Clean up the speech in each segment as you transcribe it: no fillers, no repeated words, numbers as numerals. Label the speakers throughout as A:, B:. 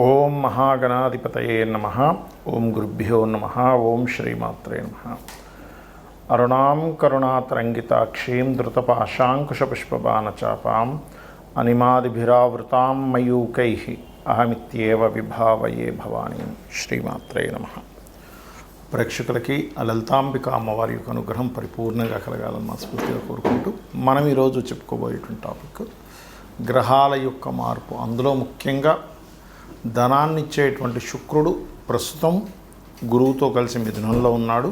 A: ఓం మహాగణాధిపతయే నమః. ఓం గురుభ్యో నమః. ఓం శ్రీమాత్రే నమః. అరుణాం కరుణాతరంగితాక్షీం ధృతపాశాంకుశపుష్పబాణచాపాం అనిమాదిభిరావృతాం మయూకైః అహమిత్యేవ విభావయే భవానీం. శ్రీమాత్రే నమః. ప్రేక్షకులకి లలితాంబిక అమ్మవారి యొక్క అనుగ్రహం పరిపూర్ణంగా కలగాలని మనస్ఫూర్తిగా కోరుకుంటూ మనం ఈరోజు చెప్పుకోబోయేటువంటి టాపిక్ గ్రహాల యొక్క మార్పు. అందులో ముఖ్యంగా ధనాన్ని ఇచ్చేటువంటి శుక్రుడు ప్రస్తుతం గురువుతో కలిసి మిథునంలో ఉన్నాడు.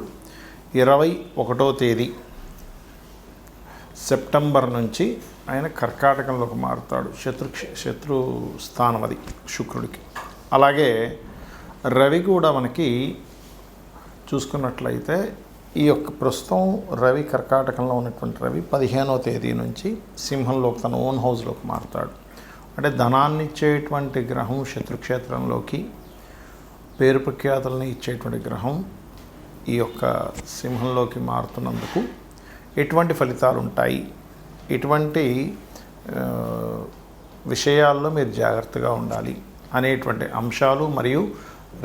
A: 21వ తేదీ సెప్టెంబర్ నుంచి ఆయన కర్కాటకంలోకి మారుతాడు. శత్రు స్థానం అది శుక్రుడికి. అలాగే రవి కూడా మనకి చూసుకున్నట్లయితే ఈ యొక్క ప్రస్తుతం రవి కర్కాటకంలో ఉన్నటువంటి రవి 15వ తేదీ నుంచి సింహంలోకి తన ఓన్ హౌస్లోకి మారుతాడు. అంటే ధనాన్ని ఇచ్చేటువంటి గ్రహం శత్రుక్షేత్రంలోకి, పేరు ప్రఖ్యాతులని ఇచ్చేటువంటి గ్రహం ఈ యొక్క సింహంలోకి మారుతున్నందుకు ఎటువంటి ఫలితాలు ఉంటాయి, ఎటువంటి విషయాల్లో మీరు జాగ్రత్తగా ఉండాలి అనేటువంటి అంశాలు మరియు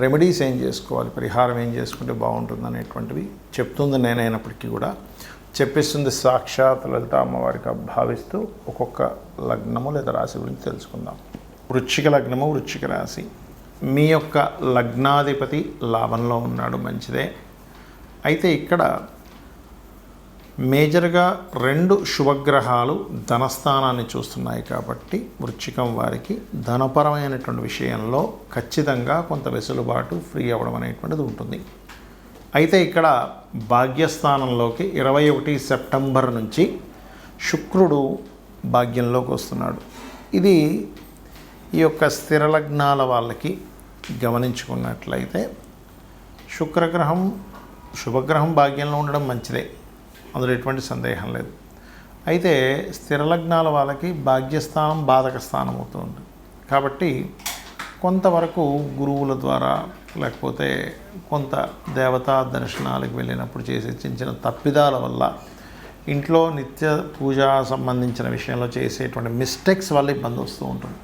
A: రెమెడీస్ ఏం చేసుకోవాలి, పరిహారం ఏం చేసుకుంటే బాగుంటుంది అనేటువంటివి చెప్తుంది నేనైనప్పటికీ కూడా చెప్పిస్తుంది సాక్షాత్ లలిత అమ్మవారికి భావిస్తూ ఒక్కొక్క లగ్నము లేదా రాశి గురించి తెలుసుకుందాం. వృశ్చిక లగ్నము, వృశ్చిక రాశి. మీ యొక్క లగ్నాధిపతి లాభంలో ఉన్నాడు, మంచిదే. అయితే ఇక్కడ మేజర్గా 2 శుభగ్రహాలు ధనస్థానాన్ని చూస్తున్నాయి కాబట్టి వృశ్చికం వారికి ధనపరమైనటువంటి విషయంలో ఖచ్చితంగా కొంత వెసులుబాటు ఫ్రీ అవ్వడం అనేటువంటిది ఉంటుంది. అయితే ఇక్కడ భాగ్యస్థానంలోకి 21 సెప్టెంబర్ నుంచి శుక్రుడు భాగ్యంలోకి వస్తున్నాడు. ఇది ఈ యొక్క స్థిర లగ్నాల వాళ్ళకి గమనించుకున్నట్లయితే శుక్రగ్రహం శుభగ్రహం భాగ్యంలో ఉండడం మంచిదే, అందులో ఎటువంటి సందేహం లేదు. అయితే స్థిర లగ్నాల వాళ్ళకి భాగ్యస్థానం బాధక స్థానం అవుతుంది కాబట్టి కొంతవరకు గురువుల ద్వారా లేకపోతే కొంత దేవతా దర్శనాలకు వెళ్ళినప్పుడు చేసే చిన్న తప్పిదాల వల్ల ఇంట్లో నిత్య పూజ సంబంధించిన విషయంలో చేసేటువంటి మిస్టేక్స్ వల్ల ఇబ్బంది వస్తూ ఉంటుంది.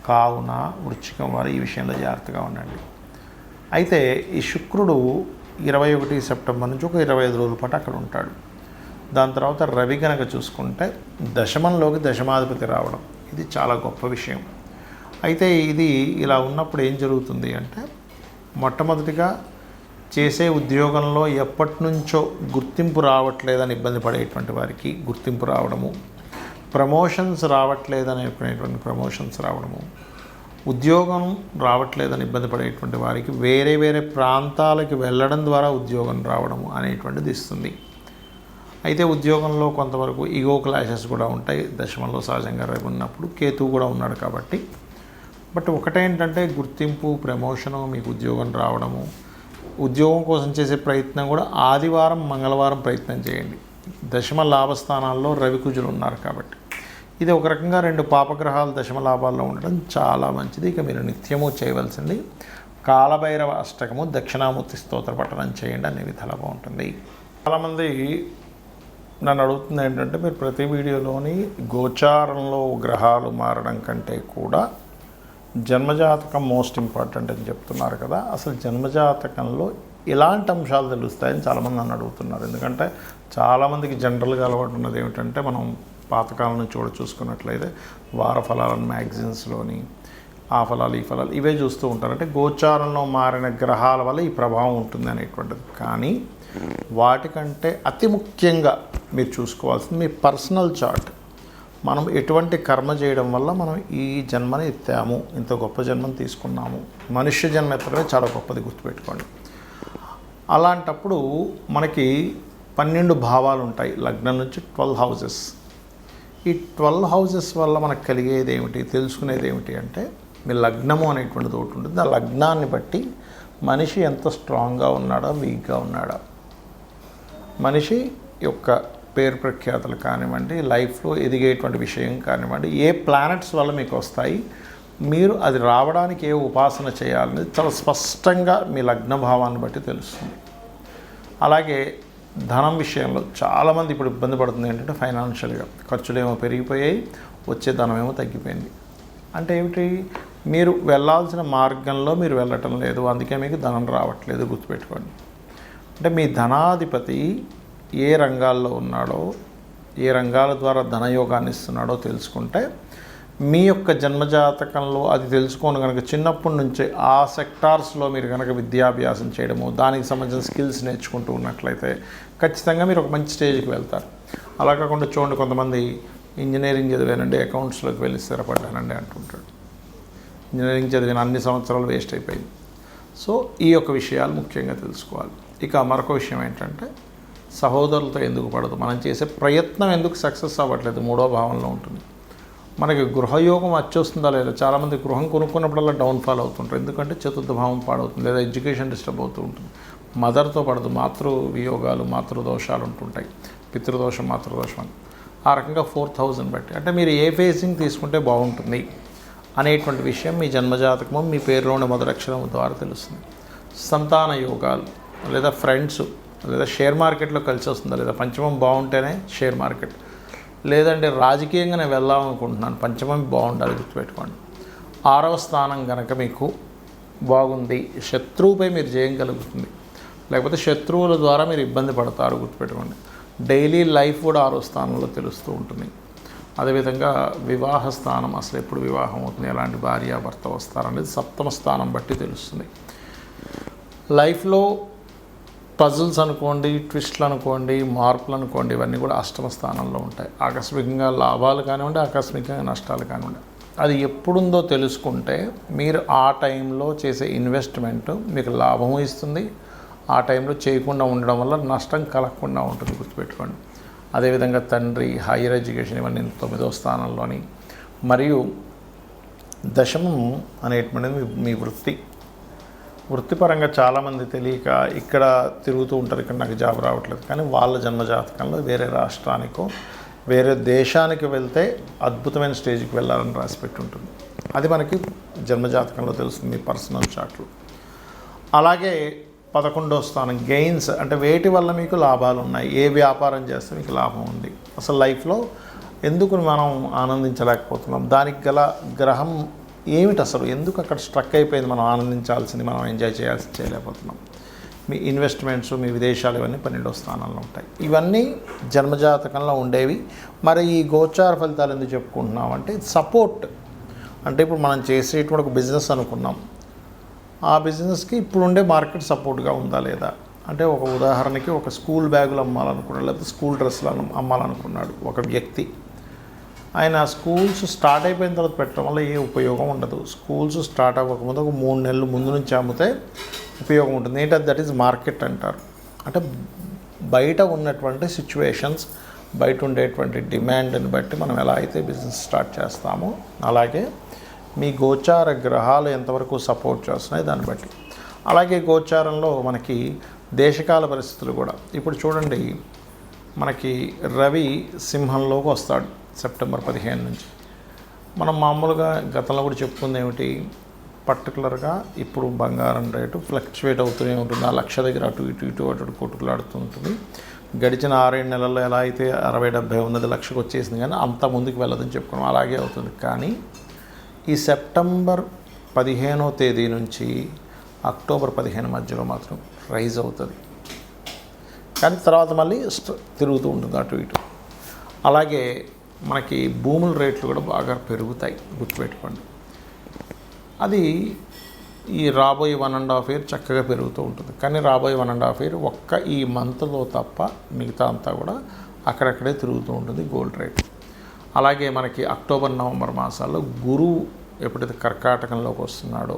A: కావున వృశ్చికం వారు ఈ విషయంలో జాగ్రత్తగా ఉండండి. అయితే ఈ శుక్రుడు 21 సెప్టెంబర్ నుంచి ఒక 25 రోజుల పాటు అక్కడ ఉంటాడు. దాని తర్వాత రవి కనుక చూసుకుంటే దశమంలోకి దశమాధిపతి రావడం, ఇది చాలా గొప్ప విషయం. అయితే ఇది ఇలా ఉన్నప్పుడు ఏం జరుగుతుంది అంటే, మొట్టమొదటిగా చేసే ఉద్యోగంలో ఎప్పటి నుంచో గుర్తింపు రావట్లేదని ఇబ్బంది పడేటువంటి వారికి గుర్తింపు రావడము, ప్రమోషన్స్ రావట్లేదనేటువంటి ప్రమోషన్స్ రావడము, ఉద్యోగం రావట్లేదని ఇబ్బంది పడేటువంటి వారికి వేరే వేరే ప్రాంతాలకు వెళ్ళడం ద్వారా ఉద్యోగం రావడము అనేటువంటిది ఇస్తుంది. అయితే ఉద్యోగంలో కొంతవరకు ఈగో క్లాషెస్ కూడా ఉంటాయి. దశమంలో సహజంగా రవి ఉన్నప్పుడు కేతువు కూడా ఉన్నాడు కాబట్టి. బట్ ఒకటేంటంటే గుర్తింపు, ప్రమోషను, మీకు ఉద్యోగం రావడము, ఉద్యోగం కోసం చేసే ప్రయత్నం కూడా ఆదివారం మంగళవారం ప్రయత్నం చేయండి. దశమ లాభస్థానాల్లో రవి కుజులు ఉన్నారు కాబట్టి ఇది ఒక రకంగా 2 పాపగ్రహాలు దశమ లాభాల్లో ఉండడం చాలా మంచిది. ఇక మీరు నిత్యము చేయవలసింది కాలభైరవ అష్టకము, దక్షిణామూర్తి స్తోత్ర పఠనం చేయండి, అన్ని విధాలుగా ఉంటుంది. చాలామంది నన్ను అడుగుతుంది ఏంటంటే, మీరు ప్రతి వీడియోలోని గోచారంలో గ్రహాలు మారడం కంటే కూడా జన్మజాతకం మోస్ట్ ఇంపార్టెంట్ అని చెప్తున్నారు కదా. అసలు జన్మజాతకంలో ఎలాంటి అంశాలు తెలుస్తాయని చాలామంది నన్ను అడుగుతున్నారు. ఎందుకంటే చాలామందికి జనరల్గా అలవాటు ఉన్నది ఏమిటంటే, మనం పాతకాలం నుంచి కూడా చూసుకున్నట్లయితే వార ఫలాలను మ్యాగజైన్స్లోని ఆ ఫలాలు ఈ ఫలాలు ఇవే చూస్తూ ఉంటారు. అంటే గోచారంలో మారిన గ్రహాల వల్ల ఈ ప్రభావం ఉంటుంది అనేటువంటిది. కానీ వాటికంటే అతి ముఖ్యంగా మీరు చూసుకోవాల్సింది మీ పర్సనల్ చార్ట్. మనం ఎటువంటి కర్మ చేయడం వల్ల మనం ఈ జన్మని ఎత్తాము, ఇంత గొప్ప జన్మను తీసుకున్నాము. మనుష్య జన్మ ఎత్తడమే చాలా గొప్పది, గుర్తుపెట్టుకోండి. అలాంటప్పుడు మనకి 12 భావాలు ఉంటాయి, లగ్నం నుంచి 12 హౌజెస్. ఈ 12 హౌజెస్ వల్ల మనకు కలిగేది ఏమిటి, తెలుసుకునేది ఏమిటి అంటే, మీ లగ్నము అనేటువంటిది ఒకటి ఉంటుంది. ఆ లగ్నాన్ని బట్టి మనిషి ఎంత స్ట్రాంగ్గా ఉన్నాడా, వీక్గా ఉన్నాడా, మనిషి యొక్క పేరు ప్రఖ్యాతులు కానివ్వండి, లైఫ్లో ఎదిగేటువంటి విషయం కానివ్వండి, ఏ ప్లానెట్స్ వల్ల మీకు వస్తాయి, మీరు అది రావడానికి ఏ ఉపాసన చేయాలనేది చాలా స్పష్టంగా మీ లగ్న భావాన్ని బట్టి తెలుస్తుంది. అలాగే ధనం విషయంలో చాలామంది ఇప్పుడు ఇబ్బంది పడుతుంది ఏంటంటే, ఫైనాన్షియల్గా ఖర్చులు ఏమో పెరిగిపోయాయి, వచ్చే ధనం ఏమో తగ్గిపోయింది. అంటే ఏమిటి, మీరు వెళ్ళాల్సిన మార్గంలో మీరు వెళ్ళటం లేదు, అందుకే మీకు ధనం రావట్లేదు. గుర్తుపెట్టుకోండి. అంటే మీ ధనాధిపతి ఏ రంగాల్లో ఉన్నాడో, ఏ రంగాల ద్వారా ధనయోగాన్ని ఇస్తున్నాడో తెలుసుకుంటే మీ యొక్క జన్మజాతకంలో అది తెలుసుకొని కనుక చిన్నప్పటి నుంచే ఆ సెక్టార్స్లో మీరు కనుక విద్యాభ్యాసం చేయడము, దానికి సంబంధించిన స్కిల్స్ నేర్చుకుంటూ ఉన్నట్లయితే ఖచ్చితంగా మీరు ఒక మంచి స్టేజ్కి వెళ్తారు. అలా కాకుండా చూడండి, కొంతమంది ఇంజనీరింగ్ చదివానండి, అకౌంట్స్లోకి వెళ్ళి స్థిరపడ్డానండి అంటుంటాడు. ఇంజనీరింగ్ చదివిన అన్ని సంవత్సరాలు వేస్ట్ అయిపోయింది. సో ఈ యొక్క విషయాలు ముఖ్యంగా తెలుసుకోవాలి. ఇక మరొక విషయం ఏంటంటే, సహోదరులతో ఎందుకు పడదు, మనం చేసే ప్రయత్నం ఎందుకు సక్సెస్ అవ్వట్లేదు, మూడో భావంలో ఉంటుంది. మనకి గృహయోగం వచ్చేస్తుందా లేదా, చాలామంది గృహం కొనుక్కున్నప్పుడల్లా డౌన్ఫాల్ అవుతుంటారు. ఎందుకంటే చతుర్థ భావం పాడవుతుంది, లేదా ఎడ్యుకేషన్ డిస్టర్బ్ అవుతూ ఉంటుంది. మదర్తో పడదు, మాతృ వియోగాలు, మాతృదోషాలు ఉంటుంటాయి, పితృదోషం, మాతృదోషం అని. ఆ రకంగా 4000 బట్టి అంటే మీరు ఏ ఫేజింగ్ తీసుకుంటే బాగుంటుంది అనేటువంటి విషయం మీ జన్మజాతకము, మీ పేరులోని మొదటి అక్షరం ద్వారా తెలుస్తుంది. సంతాన యోగాలు, లేదా ఫ్రెండ్స్, లేదా షేర్ మార్కెట్లో కలిసి వస్తుందా లేదా, పంచమం బాగుంటేనే షేర్ మార్కెట్, లేదంటే రాజకీయంగా నేను వెళ్దామనుకుంటున్నాను, పంచమం బాగుండాలి. గుర్తుపెట్టుకోండి. 6వ స్థానం కనుక మీకు బాగుంది, శత్రువుపై మీరు చేయగలుగుతుంది, లేకపోతే శత్రువుల ద్వారా మీరు ఇబ్బంది పడతారు. గుర్తుపెట్టుకోండి. డైలీ లైఫ్ కూడా 6వ స్థానంలో తెలుస్తూ ఉంటుంది. అదేవిధంగా వివాహ స్థానం, అసలు ఎప్పుడు వివాహం అవుతుంది, ఎలాంటి భార్య భర్త వస్తారనేది 7వ స్థానం బట్టి తెలుస్తుంది. లైఫ్లో పజిల్స్ అనుకోండి, ట్విస్ట్లు అనుకోండి, మార్పులు అనుకోండి, ఇవన్నీ కూడా 8వ స్థానంలో ఉంటాయి. ఆకస్మికంగా లాభాలు కానివ్వండి, ఆకస్మికంగా నష్టాలు కానివ్వండి, అది ఎప్పుడుందో తెలుసుకుంటే మీరు ఆ టైంలో చేసే ఇన్వెస్ట్మెంట్ మీకు లాభము ఇస్తుంది. ఆ టైంలో చేయకుండా ఉండడం వల్ల నష్టం కలగకుండా ఉంటుంది. గుర్తుపెట్టుకోండి. అదేవిధంగా తండ్రి, హైయర్ ఎడ్యుకేషన్, ఇవన్నీ 9వ స్థానంలోని. మరియు దశమం అనేటువంటిది మీ వృత్తిపరంగా చాలామంది తెలియక ఇక్కడ తిరుగుతూ ఉంటారు, ఇక్కడ నాకు జాబ్ రావట్లేదు, కానీ వాళ్ళ జన్మజాతకంలో వేరే రాష్ట్రానికో వేరే దేశానికి వెళ్తే అద్భుతమైన స్టేజ్కి వెళ్ళాలని రాసిపెట్టి ఉంటుంది. అది మనకి జన్మజాతకంలో తెలుస్తుంది, మీ పర్సనల్ చార్ట్లు. అలాగే 11వ స్థానం గెయిన్స్, అంటే వేటి వల్ల మీకు లాభాలు ఉన్నాయి, ఏ వ్యాపారం చేస్తే మీకు లాభం ఉంది, అసలు లైఫ్లో ఎందుకు మనం ఆనందించలేకపోతున్నాం, దానికి గల గ్రహం ఏమిటి, అసలు ఎందుకు అక్కడ స్ట్రక్ అయిపోయింది, మనం ఆనందించాల్సింది మనం ఎంజాయ్ చేయలేకపోతున్నాం. మీ ఇన్వెస్ట్మెంట్స్, మీ విదేశాలు, ఇవన్నీ 12వ స్థానంలో ఉంటాయి. ఇవన్నీ జన్మజాతకంలో ఉండేవి. మరి ఈ గోచార ఫలితాలు ఎందుకు చెప్పుకుంటున్నాం అంటే, సపోర్ట్. అంటే ఇప్పుడు మనం చేసేటువంటి ఒక బిజినెస్ అనుకున్నాం, ఆ బిజినెస్కి ఇప్పుడు ఉండే మార్కెట్ సపోర్ట్గా ఉందా లేదా. అంటే ఒక ఉదాహరణకి ఒక స్కూల్ బ్యాగులు అమ్మాలనుకున్నాడు, లేకపోతే స్కూల్ డ్రెస్సులు అమ్మాలనుకున్నాడు ఒక వ్యక్తి. ఆయన స్కూల్స్ స్టార్ట్ అయిపోయిన తర్వాత పెట్టడం వల్ల ఏ ఉపయోగం ఉండదు. స్కూల్స్ స్టార్ట్ అవ్వకముందు ఒక 3 నెలలు ముందు నుంచి అమ్మితే ఉపయోగం ఉంటుంది. ఏంటంటే దట్ ఈజ్ మార్కెట్ అంటారు. అంటే బయట ఉన్నటువంటి సిచ్యువేషన్స్, బయట ఉండేటువంటి డిమాండ్ని బట్టి మనం ఎలా అయితే బిజినెస్ స్టార్ట్ చేస్తామో, అలాగే మీ గోచార గ్రహాలు ఎంతవరకు సపోర్ట్ చేస్తున్నాయి దాన్ని బట్టి. అలాగే గోచారంలో మనకి దేశకాల పరిస్థితులు కూడా. ఇప్పుడు చూడండి, మనకి రవి సింహంలోకి వస్తాడు సెప్టెంబర్ 15 నుంచి. మనం మామూలుగా గతంలో కూడా చెప్పుకుంది ఏమిటి, పర్టికులర్గా ఇప్పుడు బంగారం రేటు ఫ్లక్చువేట్ అవుతూనే ఉంటుంది. ఆ 1,00,000 దగ్గర అటు ఇటు కొట్టుకులాడుతూ ఉంటుంది. గడిచిన 6-7 నెలల్లో ఎలా అయితే 60-70 ఉన్నది 1,00,000కి వచ్చేసింది, కానీ అంత ముందుకు వెళ్ళదని చెప్పుకున్నాం. అలాగే అవుతుంది. కానీ ఈ సెప్టెంబర్ 15వ తేదీ నుంచి అక్టోబర్ 15 మధ్యలో మాత్రం రైజ్ అవుతుంది, కానీ తర్వాత మళ్ళీ తిరుగుతూ ఉంటుంది అటు ఇటు. అలాగే మనకి భూముల రేట్లు కూడా బాగా పెరుగుతాయి. గుర్తుపెట్టుకోండి. అది ఈ రాబోయే 1.5 year చక్కగా పెరుగుతూ ఉంటుంది. కానీ రాబోయే 1.5 year ఒక్క ఈ మంత్లో తప్ప మిగతా అంతా కూడా అక్కడక్కడే తిరుగుతూ ఉంటుంది గోల్డ్ రేట్. అలాగే మనకి అక్టోబర్, నవంబర్ మాసాల్లో గురువు ఎప్పుడైతే కర్కాటకంలోకి వస్తున్నాడో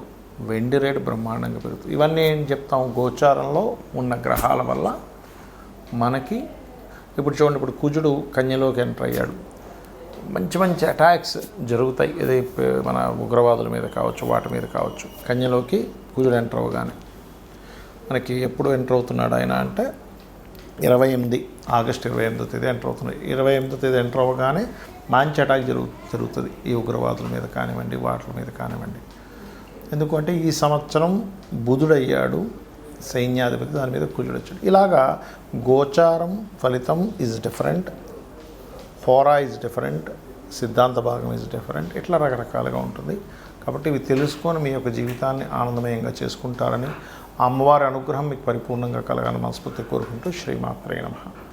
A: వెండి రేటు బ్రహ్మాండంగా పెరుగుతుంది. ఇవన్నీ ఏం చెప్తాం, గోచారంలో ఉన్న గ్రహాల వల్ల మనకి. ఇప్పుడు చూడండి, ఇప్పుడు కుజుడు కన్యలోకి ఎంటర్ అయ్యాడు, మంచి మంచి అటాక్స్ జరుగుతాయి. ఇది మన ఉగ్రవాదుల మీద కావచ్చు, వాటి మీద కావచ్చు. కన్యలోకి కుజుడు ఎంటర్ అవ్వగానే మనకి ఎప్పుడు ఎంటర్ అవుతున్నాడు ఆయన అంటే 28 ఆగస్టు 28వ తేదీ ఎంటర్ అవుతున్నాడు. 28వ తేదీ ఎంటర్ అవ్వగానే మంచి అటాక్ జరుగుతుంది ఈ ఉగ్రవాదుల మీద కానివ్వండి, వాటి మీద కానివ్వండి. ఎందుకంటే ఈ సంవత్సరం బుధుడయ్యాడు సైన్యాధిపతి, దాని మీద కుజుడు వచ్చాడు. ఇలాగా గోచారం ఫలితం ఈజ్ డిఫరెంట్, ఫోరా ఈజ్ డిఫరెంట్, సిద్ధాంత భాగం ఈజ్ డిఫరెంట్, ఇట్లా రకరకాలుగా ఉంటుంది. కాబట్టి ఇవి తెలుసుకొని మీ యొక్క జీవితాన్ని ఆనందమయంగా చేసుకుంటారని, ఆ అమ్మవారి అనుగ్రహం మీకు పరిపూర్ణంగా కలగాలని మనస్ఫూర్తిగా కోరుకుంటూ శ్రీమాత్రే నమః.